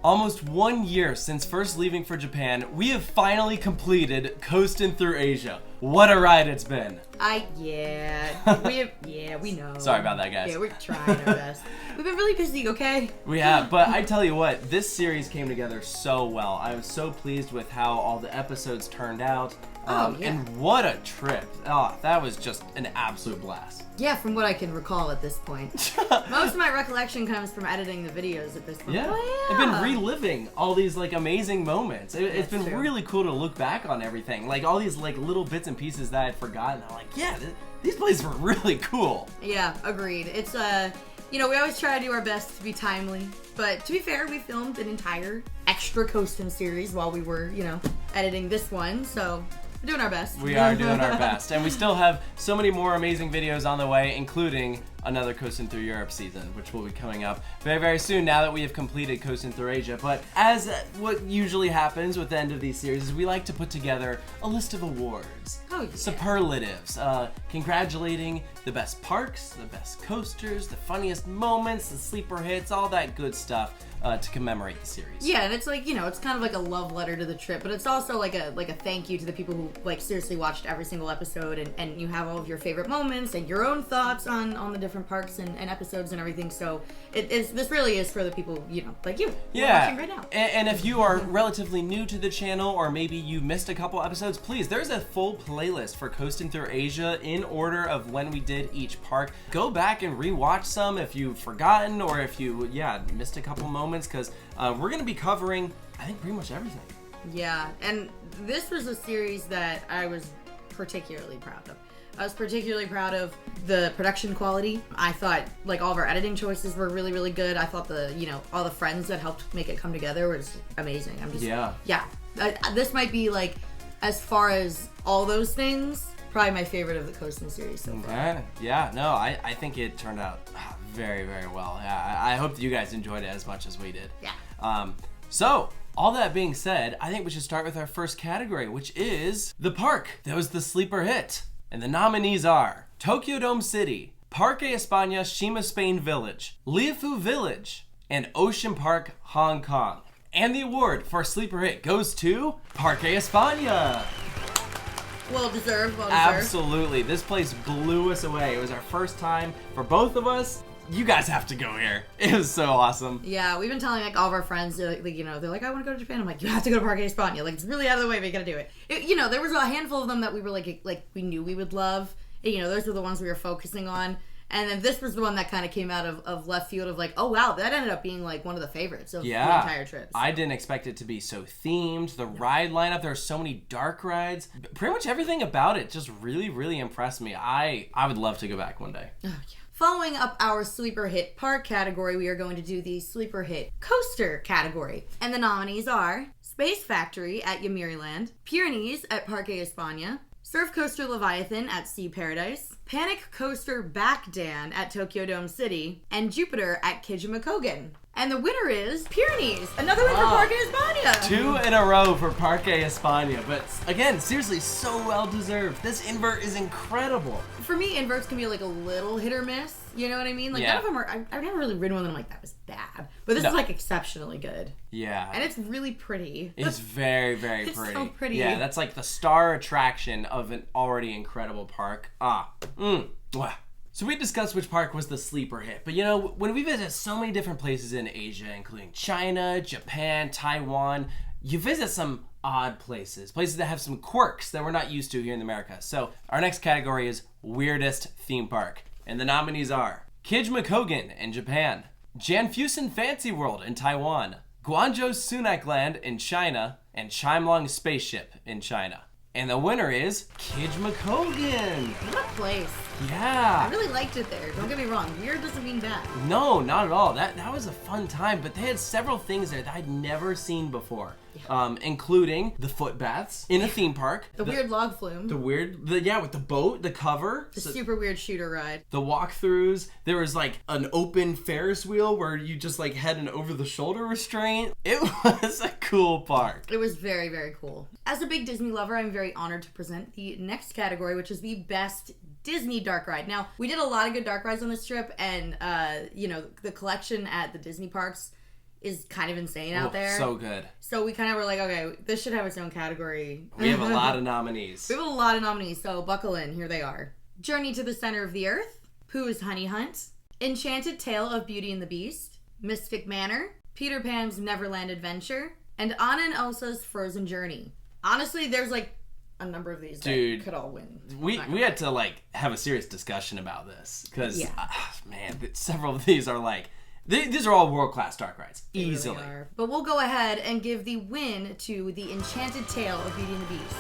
Almost 1 year since first leaving for Japan, we have finally completed Coastin Thru Asia. What a ride it's been. We know. Sorry about that, guys. Yeah, we're trying our best. We've been really busy, okay? We have, but I tell you what, this series came together so well. I was so pleased with how all the episodes turned out. And what a trip. Oh, that was just an absolute blast. Yeah, from what I can recall at this point. Most of my recollection comes from editing the videos at this point. Yeah. Oh, I've been reliving all these like amazing moments. It's been true. really cool to look back on everything. Like all these like little bits and pieces that I'd forgotten. I'm like, yeah, these places were really cool. Yeah, agreed. It's, we always try to do our best to be timely. But to be fair, we filmed an entire extra Coastin series while we were, editing this one. So we're doing our best. We are doing our best. And we still have so many more amazing videos on the way, including another Coastin Thru Europe season, which will be coming up very, very soon now that we have completed Coastin Thru Asia. But as what usually happens with the end of these series is we like to put together a list of awards. Oh, yeah. Superlatives. Congratulating the best parks, the best coasters, the funniest moments, the sleeper hits, all that good stuff to commemorate the series. Yeah, and it's like, it's kind of like a love letter to the trip, but it's also like a thank you to the people who like seriously watched every single episode and you have all of your favorite moments and your own thoughts on the different parks and episodes and everything. So this really is for the people, like you. Yeah. Watching right now. And if you are relatively new to the channel or maybe you missed a couple episodes, please, there's a full playlist for Coastin Thru Asia in order of when we did each park. Go back and rewatch some if you've forgotten or if you, missed a couple moments because we're going to be covering, I think, pretty much everything. Yeah, and this was a series that I was particularly proud of. I was particularly proud of the production quality. I thought like all of our editing choices were really, really good. I thought all the friends that helped make it come together was amazing. This might be like, as far as all those things, probably my favorite of the Coastin series so far. I think it turned out very, very well. Yeah, I hope that you guys enjoyed it as much as we did. Yeah. So, all that being said, I think we should start with our first category, which is the park that was the sleeper hit. And the nominees are Tokyo Dome City, Parque España Shima Spain Village, Liafu Village, and Ocean Park Hong Kong. And the award for sleeper hit goes to Parque España. Well deserved. Absolutely. This place blew us away. It was our first time for both of us. You guys have to go here. It was so awesome. Yeah, we've been telling like all of our friends, they're like, I want to go to Japan. I'm like, you have to go to Parque España. Like, it's really out of the way, but you gotta do it. There was a handful of them that we were like we knew we would love. And, those were the ones we were focusing on. And then this was the one that kind of came out of left field of like, oh wow, that ended up being like one of the favorites of the entire trip. I didn't expect it to be so themed. The ride lineup, there are so many dark rides. Pretty much everything about it just really, really impressed me. I would love to go back one day. Oh, yeah. Following up our sleeper hit park category, we are going to do the sleeper hit coaster category. And the nominees are Space Factory at Yamiriland, Pyrenees at Parque España, Surf Coaster Leviathan at Sea Paradise, Panic Coaster Backdan at Tokyo Dome City, and Jupiter at Kijimakogen. And the winner is Pyrenees. Another win for Parque España. 2 in a row for Parque España. But again, seriously, so well deserved. This invert is incredible. For me, inverts can be like a little hit or miss. You know what I mean? Like none of them are. I've never really ridden one that I'm like, that was bad. But this is like exceptionally good. Yeah. And it's really pretty. It's very, very it's pretty. So pretty. Yeah, that's like the star attraction of an already incredible park. So we discussed which park was the sleeper hit, but when we visit so many different places in Asia, including China, Japan, Taiwan, you visit some odd places that have some quirks that we're not used to here in America. So our next category is weirdest theme park, and the nominees are Kijimakogen in Japan, Janfusen Fancy World in Taiwan, Guangzhou Sunac Land in China, and Chimelong Spaceship in China. And the winner is Kijimakogen. What a place. Yeah. I really liked it there. Don't get me wrong. Weird doesn't mean bad. No, not at all. That was a fun time, but they had several things there that I'd never seen before. Yeah. Including the foot baths in a theme park. The weird log flume. With the boat, the cover. The super weird shooter ride. The walkthroughs. There was like an open Ferris wheel where you just like had an over-the-shoulder restraint. It was a cool park. It was very, very cool. As a big Disney lover, I'm very honored to present the next category, which is the best Disney dark ride. Now, we did a lot of good dark rides on this trip, and the collection at the Disney parks is kind of insane out there. So good. So we kind of were like, okay, this should have its own category. We have a lot of nominees. We have a lot of nominees, so buckle in. Here they are. Journey to the Center of the Earth, Pooh's Honey Hunt, Enchanted Tale of Beauty and the Beast, Mystic Manor, Peter Pan's Neverland Adventure, and Anna and Elsa's Frozen Journey. Honestly, there's like a number of these that could all win. We had to like have a serious discussion about this because, man, several of these are like, these are all world-class dark rides. They easily. Really are. But we'll go ahead and give the win to the Enchanted Tale of Beauty and the Beast.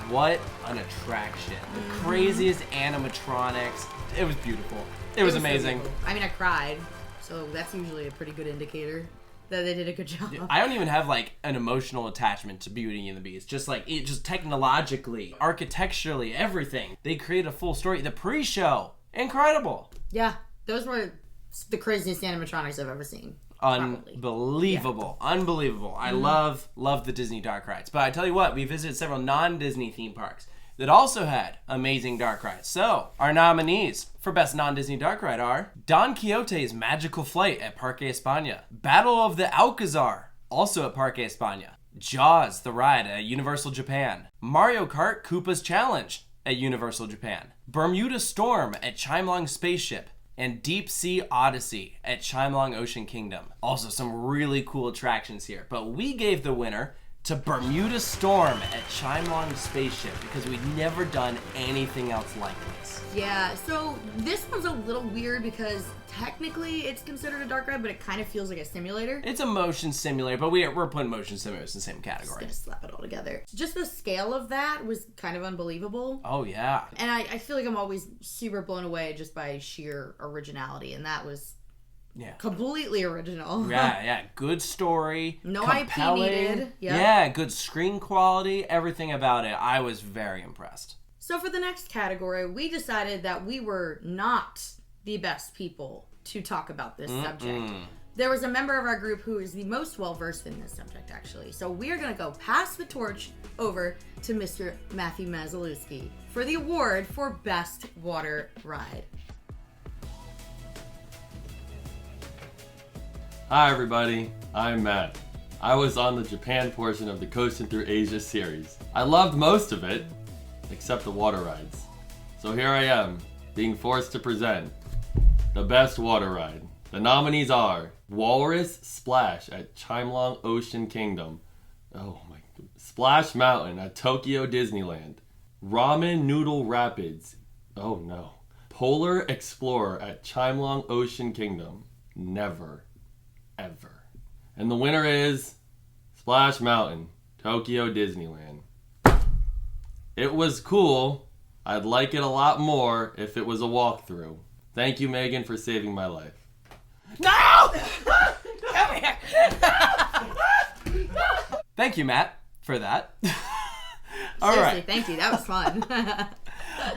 What an attraction. The craziest animatronics. It was beautiful. It was amazing. So I mean, I cried, so that's usually a pretty good indicator that they did a good job. I don't even have like an emotional attachment to Beauty and the Beast. Just like it, just technologically, architecturally, everything. They created a full story. The pre-show, incredible. Yeah, those were the craziest animatronics I've ever seen. Unbelievable. Unbelievable. I love the Disney dark rides. But I tell you what, we visited several non-Disney theme parks that also had amazing dark rides. So, our nominees for Best Non-Disney Dark Ride are Don Quixote's Magical Flight at Parque España, Battle of the Alcazar, also at Parque España, Jaws, the ride at Universal Japan, Mario Kart Koopa's Challenge at Universal Japan, Bermuda Storm at Chimelong Spaceship, and Deep Sea Odyssey at Chimelong Ocean Kingdom. Also some really cool attractions here, but we gave the winner to Bermuda Storm at Chimelong Spaceship because we'd never done anything else like this. Yeah, so this one's a little weird because technically it's considered a dark ride, but it kind of feels like a simulator. It's a motion simulator, but we're putting motion simulators in the same category. Just gonna slap it all together. Just the scale of that was kind of unbelievable. Oh, yeah. And I feel like I'm always super blown away just by sheer originality, and that was completely original. Yeah. Good story. No compelling. IP needed. Yep. Yeah, good screen quality. Everything about it. I was very impressed. So for the next category, we decided that we were not the best people to talk about this subject. There was a member of our group who is the most well-versed in this subject, actually. So we are going to go pass the torch over to Mr. Matthew Mazalewski for the award for Best Water Ride. Hi everybody, I'm Matt. I was on the Japan portion of the Coastin Thru Asia series. I loved most of it, except the water rides. So here I am, being forced to present the best water ride. The nominees are Walrus Splash at Chimelong Ocean Kingdom. Oh my God. Splash Mountain at Tokyo Disneyland. Ramen Noodle Rapids. Oh no. Polar Explorer at Chimelong Ocean Kingdom. Never. Ever. And the winner is Splash Mountain, Tokyo Disneyland. It was cool. I'd like it a lot more if it was a walkthrough. Thank you, Megan, for saving my life. No! Come here! Thank you, Matt, for that. All Seriously, right. thank you. That was fun.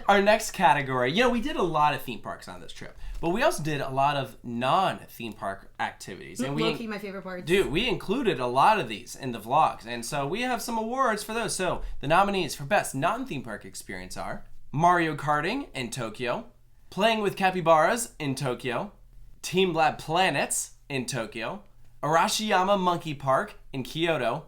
Our next category, we did a lot of theme parks on this trip, but we also did a lot of non-theme park activities. And Low-key, my favorite part. Dude, we included a lot of these in the vlogs, and so we have some awards for those. So the nominees for Best Non-Theme Park Experience are Mario Karting in Tokyo, Playing with Capybaras in Tokyo, Team Lab Planets in Tokyo, Arashiyama Monkey Park in Kyoto,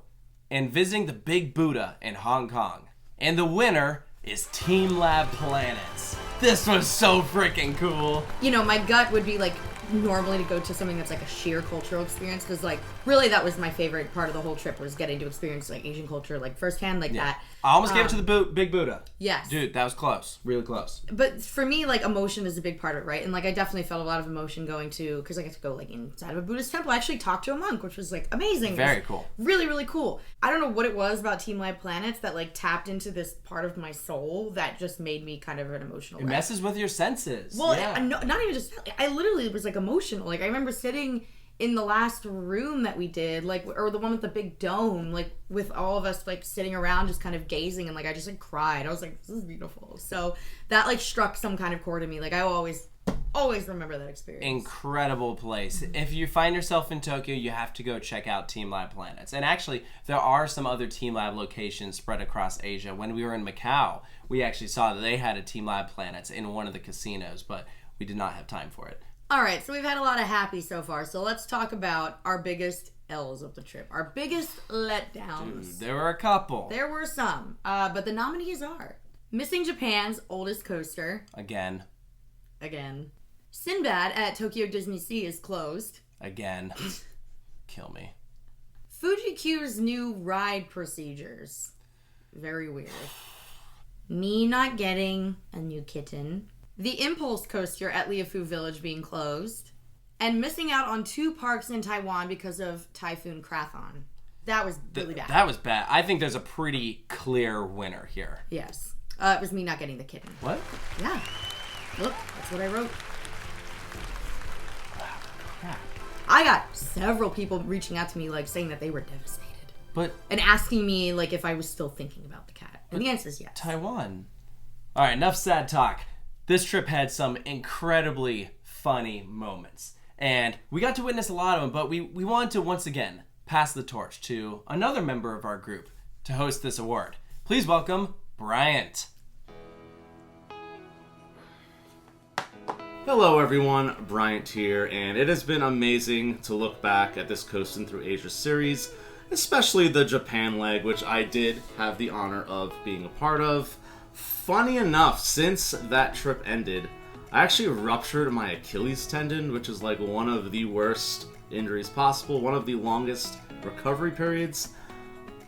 and Visiting the Big Buddha in Hong Kong. And the winner is Team Lab Planets. This was so freaking cool. My gut would be like normally to go to something that's like a sheer cultural experience, because like really that was my favorite part of the whole trip, was getting to experience like Asian culture like firsthand like that. I almost gave it to the Big Buddha. Yes. Dude, that was close. Really close. But for me, like, emotion is a big part of it, right? And like I definitely felt a lot of emotion going to, because I got to go like inside of a Buddhist temple. I actually talked to a monk, which was like amazing. Very cool. Really, really cool. I don't know what it was about Team Lab Planets that like tapped into this part of my soul that just made me kind of an emotional wreck. It messes with your senses. Well, yeah. not even just, I literally was like emotional. Like I remember sitting in the last room that we did, like, or the one with the big dome, like with all of us like sitting around just kind of gazing, and like I just like cried. I was like, this is beautiful. So that like struck some kind of chord in me. Like I always remember that experience. Incredible place. If you find yourself in Tokyo, you have to go check out Team Lab Planets. And actually, there are some other Team Lab locations spread across Asia. When we were in Macau, we actually saw that they had a Team Lab Planets in one of the casinos, but we did not have time for it. All right, so we've had a lot of happy so far. So let's talk about our biggest L's of the trip. Our biggest letdowns. Dude, there were a couple. There were some. But the nominees are missing Japan's oldest coaster. Again. Sinbad at Tokyo Disney Sea is closed. Again. Kill me. Fuji Q's new ride procedures. Very weird. Me not getting a new kitten. The Impulse coaster at Liafu Village being closed. And missing out on 2 parks in Taiwan because of Typhoon Krathon. That was really bad. That was bad. I think there's a pretty clear winner here. Yes. It was me not getting the kitten. What? Yeah. Look, that's what I wrote. Crap. I got several people reaching out to me, like, saying that they were devastated. And asking me, like, if I was still thinking about the cat. And the answer is yes. Taiwan. All right, enough sad talk. This trip had some incredibly funny moments. And we got to witness a lot of them, but we wanted to once again pass the torch to another member of our group to host this award. Please welcome Bryant. Hello everyone, Bryant here, and it has been amazing to look back at this Coastin Thru Asia series, especially the Japan leg, which I did have the honor of being a part of. Funny enough, since that trip ended, I actually ruptured my Achilles tendon, which is like one of the worst injuries possible, one of the longest recovery periods.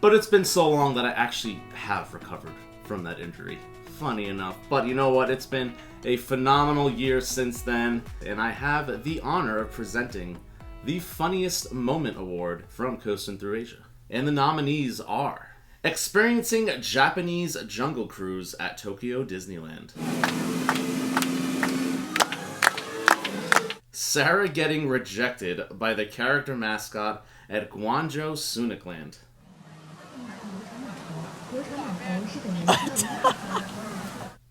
But it's been so long that I actually have recovered from that injury. Funny enough. But you know what? It's been a phenomenal year since then, and I have the honor of presenting the Funniest Moment Award from Coastin Thru Asia. And the nominees are Experiencing Japanese Jungle Cruise at Tokyo Disneyland, Sarah getting rejected by the character mascot at Guangzhou Sunicland,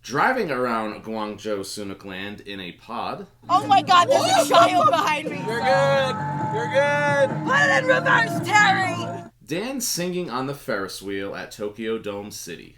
driving around Guangzhou Sunicland in a pod. Oh my god, there's a child behind me! You're good. You're good. Put it in reverse, Terry! Dan singing on the Ferris wheel at Tokyo Dome City.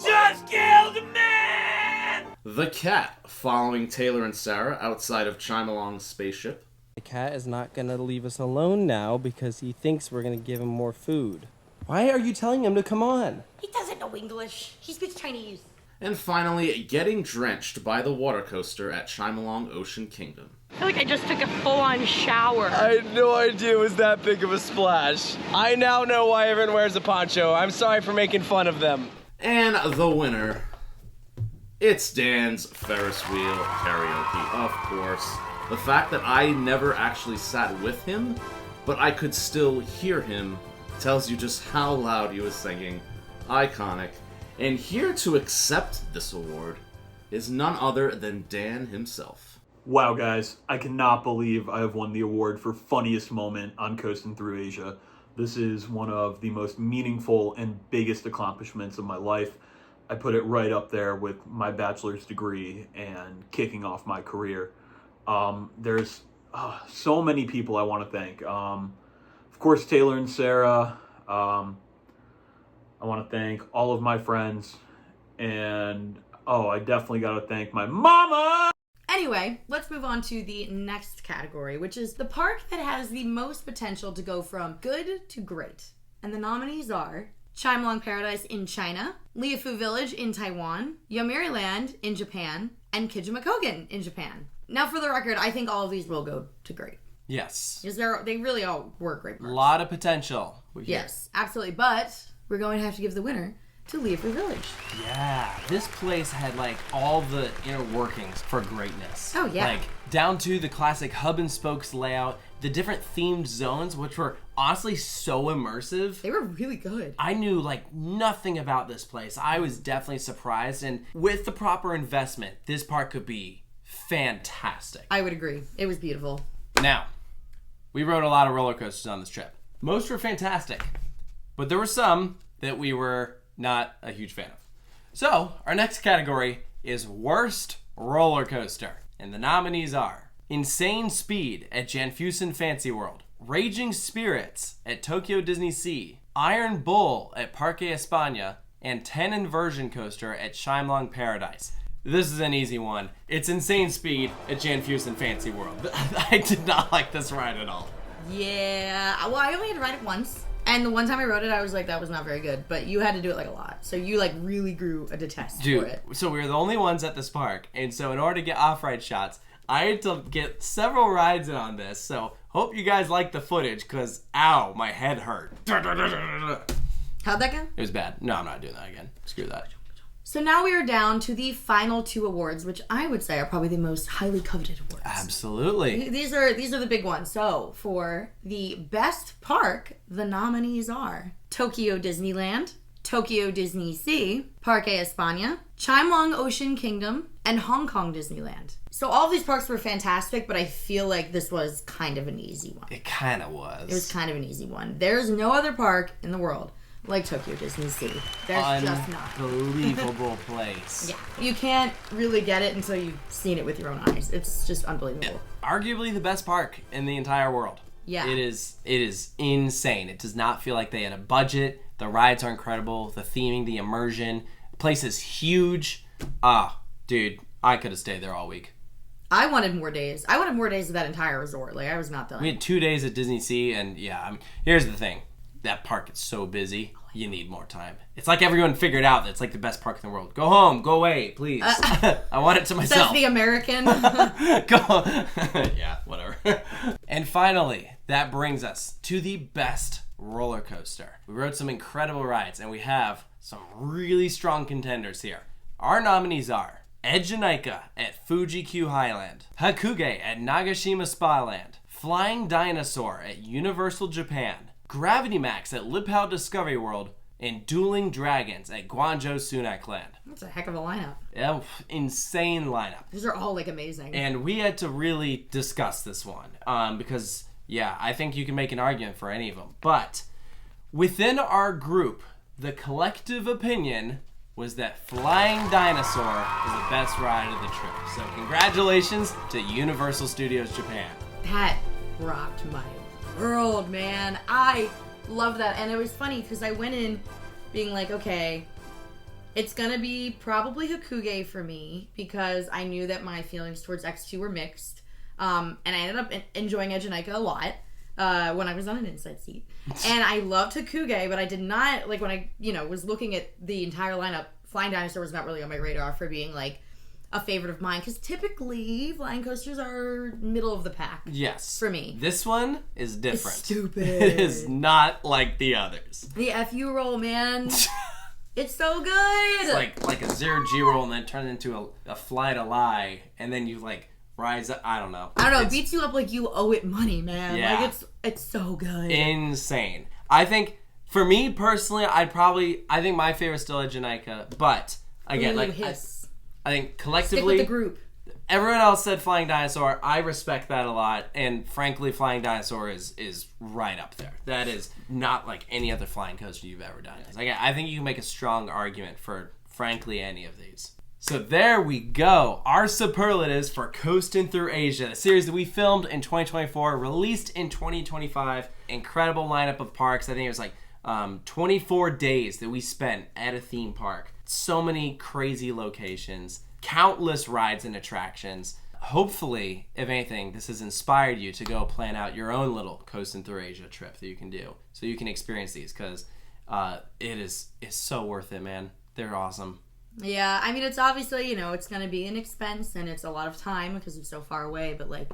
Just killed a man! The cat following Taylor and Sarah outside of Chimelong's spaceship. The cat is not gonna leave us alone now because he thinks we're gonna give him more food. Why are you telling him to come on? He doesn't know English. He speaks Chinese. And finally, getting drenched by the water coaster at Chimelong Ocean Kingdom. I feel like I just took a full-on shower. I had no idea it was that big of a splash. I now know why everyone wears a poncho. I'm sorry for making fun of them. And the winner, it's Dan's Ferris wheel karaoke, of course. The fact that I never actually sat with him, but I could still hear him, tells you just how loud he was singing. Iconic. And here to accept this award is none other than Dan himself. Wow, guys, I cannot believe I have won the award for funniest moment on Coastin Thru Asia. This is one of the most meaningful and biggest accomplishments of my life. I put it right up there with my bachelor's degree and kicking off my career. There's so many people I want to thank. Of course, Taylor and Sarah. I want to thank all of my friends. And, I definitely got to thank my mama! Anyway, let's move on to the next category, which is the park that has the most potential to go from good to great. And the nominees are Chimelong Paradise in China, Liafu Village in Taiwan, Yomiuriland in Japan, and Kijimikogen in Japan. Now, for the record, I think all of these will go to great. Yes. Because they really all were great parks. A lot of potential. Yes, absolutely. But we're going to have to give the winner to Liafu Village. Yeah, this place had like all the inner workings for greatness. Oh, yeah. Like down to the classic hub and spokes layout, the different themed zones, which were honestly so immersive. They were really good. I knew like nothing about this place. I was definitely surprised, and with the proper investment, this park could be fantastic. I would agree. It was beautiful. Now, we rode a lot of roller coasters on this trip. Most were fantastic, but there were some that we were not a huge fan of. So, our next category is Worst Roller Coaster. And the nominees are Insane Speed at Janfusen Fancy World, Raging Spirits at Tokyo Disney Sea, Iron Bull at Parque España, and 10 Inversion Coaster at Chimelong Paradise. This is an easy one. It's insane speed at Jan Fusen Fancy World. I did not like this ride at all. Yeah. Well, I only had to ride it once. And the one time I rode it, I was like, that was not very good. But you had to do it like a lot. So you like really grew a detest for it. So we were the only ones at this park. And so in order to get off-ride shots, I had to get several rides in on this. So hope you guys like the footage because, ow, my head hurt. How'd that go? It was bad. No, I'm not doing that again. Screw that. So now we are down to the final 2 awards, which I would say are probably the most highly coveted awards. Absolutely. These are the big ones. So for the best park, the nominees are Tokyo Disneyland, Tokyo Disney Sea, Parque España, Chimelong Ocean Kingdom, and Hong Kong Disneyland. So all of these parks were fantastic, but I feel like this was kind of an easy one. It kind of was. It was kind of an easy one. There's no other park in the world like Tokyo Disney Sea. There's just not. Unbelievable place. Yeah. You can't really get it until you've seen it with your own eyes. It's just unbelievable. Arguably the best park in the entire world. Yeah. It is insane. It does not feel like they had a budget. The rides are incredible. The theming, the immersion. The place is huge. Dude, I could have stayed there all week. I wanted more days. I wanted more days of that entire resort. Like, I was not done. We had 2 days at Disney Sea, and yeah, I mean, here's the thing. That park is so busy, you need more time. It's like everyone figured out that it's like the best park in the world. Go home, go away, please. I want it to myself. Says the American. Go. Yeah, whatever. And finally, that brings us to the best roller coaster. We rode some incredible rides, and we have some really strong contenders here. Our nominees are Edgenica at Fuji Q Highland, Hakuge at Nagashima Spa Land, Flying Dinosaur at Universal Japan, Gravity Max at Liphao Discovery World, and Dueling Dragons at Guangzhou Sunac Land. That's a heck of a lineup. Yeah, insane lineup. These are all, like, amazing. And we had to really discuss this one because, yeah, I think you can make an argument for any of them. But within our group, the collective opinion was that Flying Dinosaur is the best ride of the trip. So congratulations to Universal Studios Japan. That rocked my world, man. I love that. And it was funny because I went in being like, okay, it's gonna be probably Hakuge for me because I knew that my feelings towards X2 were mixed. And I ended up enjoying Edgenica a lot when I was on an inside seat. And I loved Hakuge, but I did not, like, when I, was looking at the entire lineup, Flying Dinosaur was not really on my radar for being, like, a favorite of mine, because typically flying coasters are middle of the pack. Yes. For me. This one is different. It's stupid. It is not like the others. The FU roll, man. It's so good. It's like a zero G roll and then turn into a fly to lie, and then you, like, rise up. I don't know. It beats you up like you owe it money, man. Yeah. Like, it's so good. Insane. I think, for me personally, I think my favorite is still Edgenica, but, again, I think collectively, stick with the group. Everyone else said Flying Dinosaur. I respect that a lot, and frankly, Flying Dinosaur is right up there. That is not like any other flying coaster you've ever done. Like, I think you can make a strong argument for, frankly, any of these. So there we go. Our superlatives for Coastin Thru Asia, the series that we filmed in 2024, released in 2025. Incredible lineup of parks. I think it was like 24 days that we spent at a theme park. So many crazy locations, countless rides and attractions. Hopefully, if anything, this has inspired you to go plan out your own little Coastin Thru Asia trip that you can do, so you can experience these, because it's so worth it, man. They're awesome. Yeah, I mean, it's obviously, it's going to be an expense and it's a lot of time because it's so far away, but, like,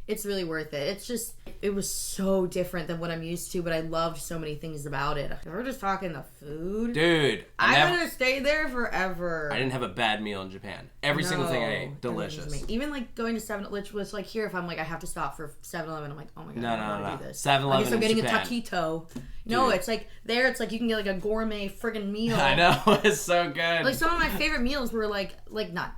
it's really worth it. It's just, it was so different than what I'm used to, but I loved so many things about it. If we're just talking the food, dude, I'm going to stay there forever. I didn't have a bad meal in Japan. Every single thing I ate, delicious. Even, like, going to 7-Eleven, like, here, if I'm like, I have to stop for 7-Eleven, I'm like, oh my God, I don't want to do this. 7-Eleven so I'm getting in Japan. a taquito. No, it's like, there, it's like you can get, like, a gourmet friggin' meal. I know, it's so good. Like, some of my favorite meals were, like not,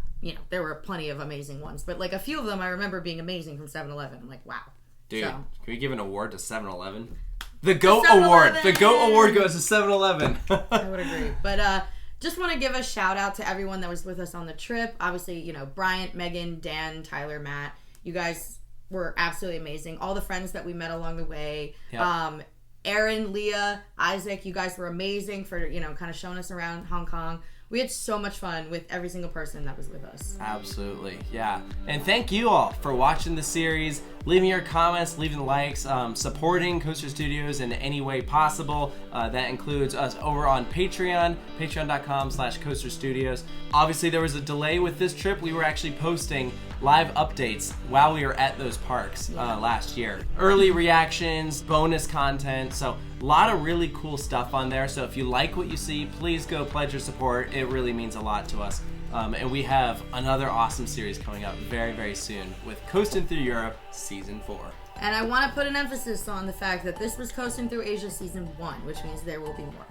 there were plenty of amazing ones, but, like, a few of them I remember being amazing from 7-Eleven. I'm like, wow. Dude, so, can we give an award to 7-Eleven? The GOAT Award! The GOAT Award goes to 7-Eleven. I would agree. But just want to give a shout out to everyone that was with us on the trip. Obviously, Bryant, Megan, Dan, Tyler, Matt. You guys were absolutely amazing. All the friends that we met along the way. Yep. Aaron, Leah, Isaac, you guys were amazing for, kind of showing us around Hong Kong. We had so much fun with every single person that was with us. Absolutely, yeah. And thank you all for watching the series, leaving your comments, leaving likes, supporting Coaster Studios in any way possible. That includes us over on Patreon, patreon.com/coasterstudios. Obviously, there was a delay with this trip. We were actually posting live updates while we were at those parks last year. Early reactions, bonus content, so a lot of really cool stuff on there. So if you like what you see, please go pledge your support. It really means a lot to us. And we have another awesome series coming up very, very soon with Coastin Thru Europe Season 4. And I want to put an emphasis on the fact that this was Coastin Thru Asia Season 1, which means there will be more.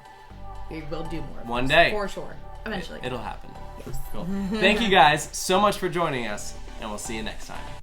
We will do more. One day. For sure. Eventually. It'll happen. Yes. Cool. Thank you guys so much for joining us, and we'll see you next time.